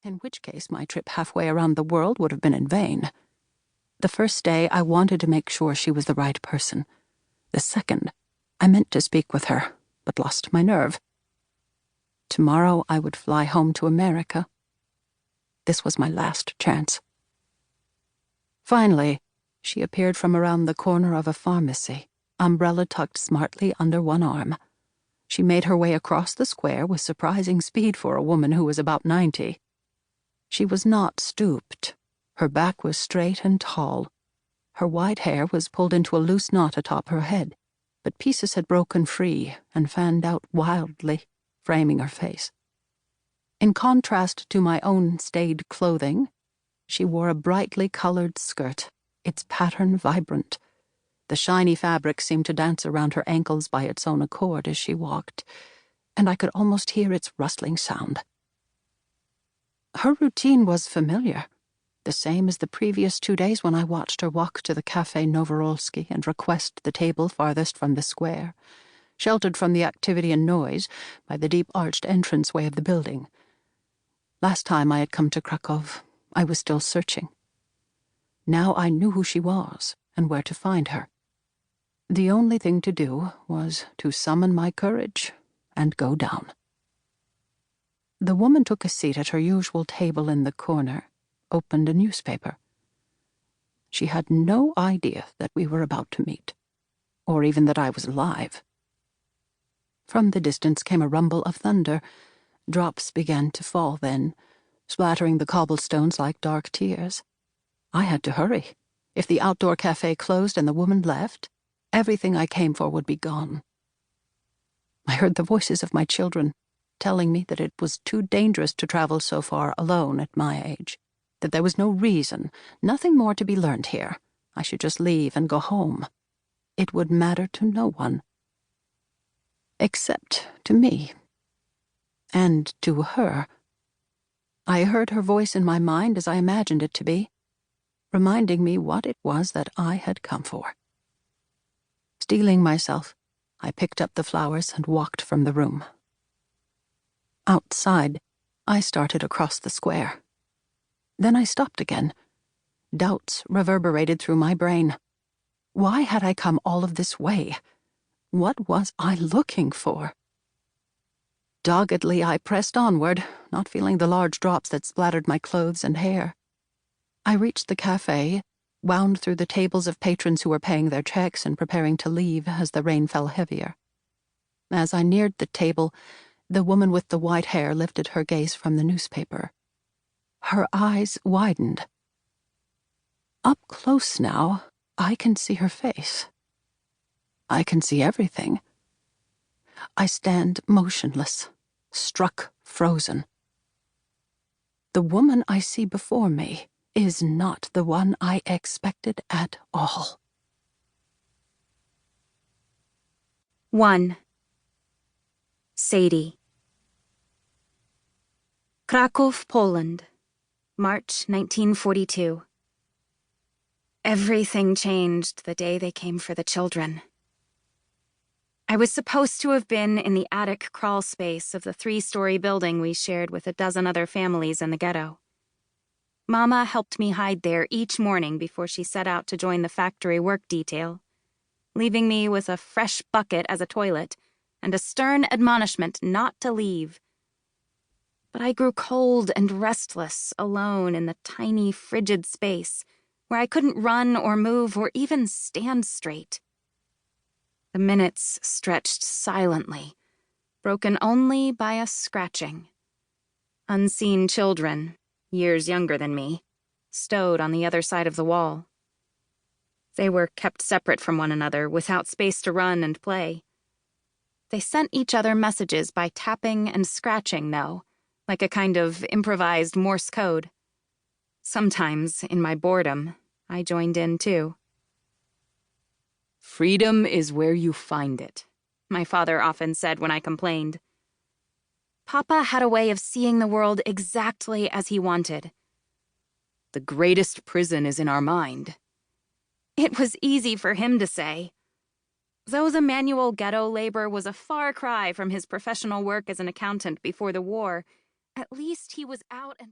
in which case my trip halfway around the world would have been in vain. The first day, I wanted to make sure she was the right person. The second, I meant to speak with her, but lost my nerve. Tomorrow I would fly home to America. This was my last chance. Finally, she appeared from around the corner of a pharmacy, umbrella tucked smartly under one arm. She made her way across the square with surprising speed for a woman who was about 90. She was not stooped. Her back was straight and tall. Her white hair was pulled into a loose knot atop her head, but pieces had broken free and fanned out wildly, framing her face. In contrast to my own staid clothing, she wore a brightly colored skirt, its pattern vibrant. The shiny fabric seemed to dance around her ankles by its own accord as she walked, and I could almost hear its rustling sound. Her routine was familiar, the same as the previous 2 days when I watched her walk to the Café Novorolsky and request the table farthest from the square, sheltered from the activity and noise by the deep arched entranceway of the building. Last time I had come to Kraków, I was still searching. Now I knew who she was and where to find her. The only thing to do was to summon my courage and go down. The woman took a seat at her usual table in the corner, opened a newspaper. She had no idea that we were about to meet, or even that I was alive. From the distance came a rumble of thunder. Drops began to fall then, splattering the cobblestones like dark tears. I had to hurry. If the outdoor cafe closed and the woman left, everything I came for would be gone. I heard the voices of my children telling me that it was too dangerous to travel so far alone at my age, that there was no reason, nothing more to be learned here. I should just leave and go home. It would matter to no one. Except to me. And to her. I heard her voice in my mind as I imagined it to be, reminding me what it was that I had come for. Steeling myself, I picked up the flowers and walked from the room. Outside, I started across the square. Then I stopped again. Doubts reverberated through my brain. Why had I come all of this way? What was I looking for? Doggedly, I pressed onward, not feeling the large drops that splattered my clothes and hair. I reached the cafe, wound through the tables of patrons who were paying their checks and preparing to leave as the rain fell heavier. As I neared the table, the woman with the white hair lifted her gaze from the newspaper. Her eyes widened. Up close now, I can see her face. I can see everything. I stand motionless, struck frozen. The woman I see before me is not the one I expected at all. 1. Sadie. Kraków, Poland, March 1942. Everything changed the day they came for the children. I was supposed to have been in the attic crawl space of the 3-story building we shared with a dozen other families in the ghetto. Mama helped me hide there each morning before she set out to join the factory work detail, leaving me with a fresh bucket as a toilet and a stern admonishment not to leave. But I grew cold and restless alone in the tiny, frigid space where I couldn't run or move or even stand straight. The minutes stretched silently, broken only by a scratching. Unseen children, years younger than me, stowed on the other side of the wall. They were kept separate from one another, without space to run and play. They sent each other messages by tapping and scratching, though, like a kind of improvised Morse code. Sometimes, in my boredom, I joined in too. "Freedom is where you find it," my father often said when I complained. Papa had a way of seeing the world exactly as he wanted. "The greatest prison is in our mind." It was easy for him to say. Though the manual ghetto labor was a far cry from his professional work as an accountant before the war, at least he was out and about.